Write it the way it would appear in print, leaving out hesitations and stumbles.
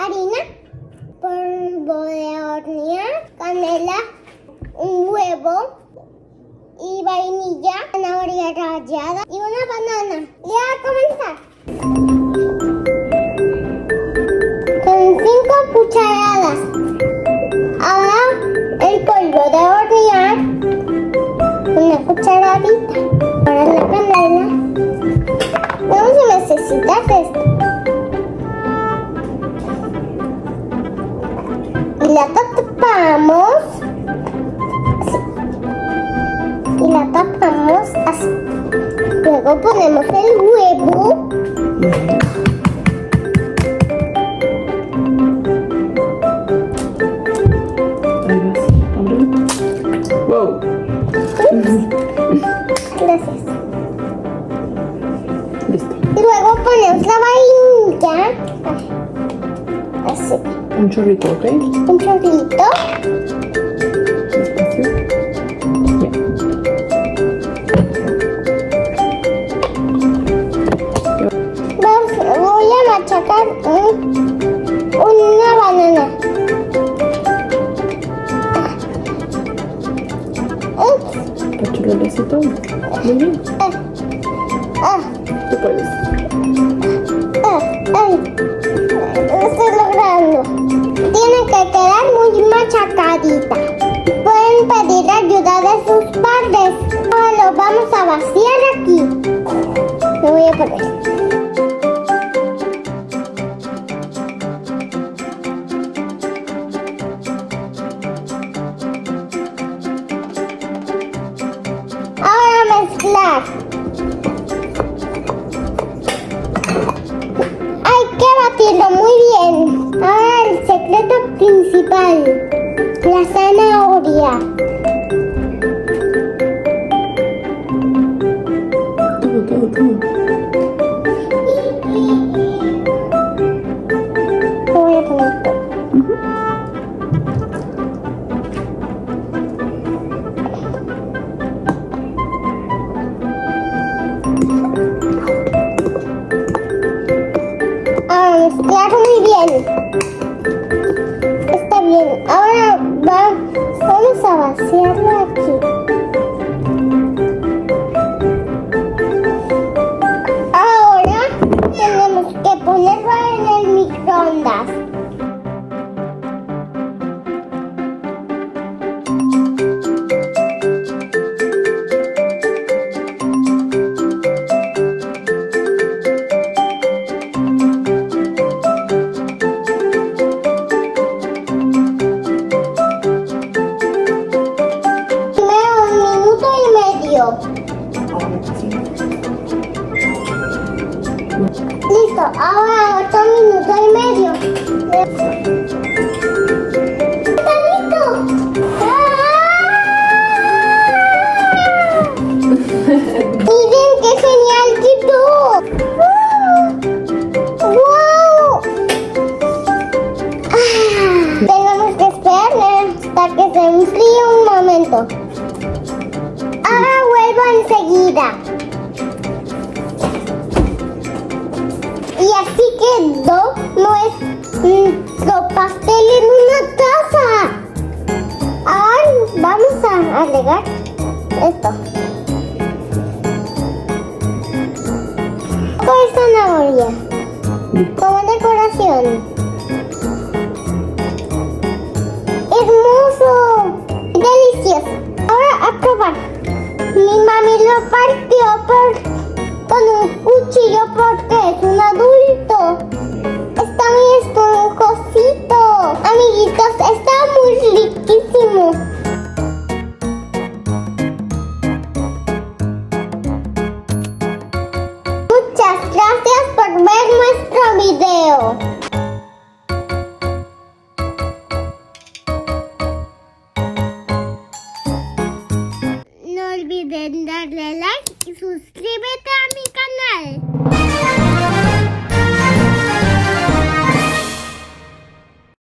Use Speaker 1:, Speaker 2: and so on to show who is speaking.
Speaker 1: harina, polvo de hornear, canela, un huevo y vainilla, zanahoria rallada y una banana. Ya a comenzar. Con 5 cucharadas. Ahora el polvo de hornear, una cucharadita. Ahora la canela. Vamos a necesitar esto. Y la tapamos. Así. Y la tapamos así. Luego ponemos el huevo.
Speaker 2: Wow.
Speaker 1: Gracias.
Speaker 2: Listo.
Speaker 1: Y luego ponemos la vainilla. Así.
Speaker 2: Un chorrito, ¿ok?
Speaker 1: Un chorrito.
Speaker 2: Despacio. Ya.
Speaker 1: Voy a machacar una banana.
Speaker 2: Cachorro el besito. Muy bien. Tú puedes.
Speaker 1: Ay, lo estoy logrando. Tiene que quedar muy machacadita. Pueden pedir ayuda de sus padres. Ahora lo vamos a vaciar aquí. Lo voy a poner. Ahora mezclar. Hay que batirlo muy bien. Ahora el secreto principal. La zanahoria.
Speaker 2: Todo.
Speaker 1: Lo voy a poner todo. Ahora mezclar muy bien. Está bien. Ahora vamos a vaciarlo aquí. Ahora tenemos que ponerlo en el microondas. Primero 1 minuto y medio. Listo, ahora 8 minutos y medio. ¡Está listo! ¡Miren qué genial quedó! ¡Wow! Tenemos que esperar hasta que se enfríe un momento. Ahora vuelvo enseguida. Y así quedó nuestro pastel en una taza. Ahora vamos a agregar esto. Un poco de zanahoria como decoración. ¡Hermoso! ¡Delicioso! Ahora a probar. Mi mami lo partió con un cuchillo porque es un adulto. Está muy esponjosito. Amiguitos, está muy riquísimo. Muchas gracias por ver nuestro video. No olviden darle like y suscríbete a mi canal.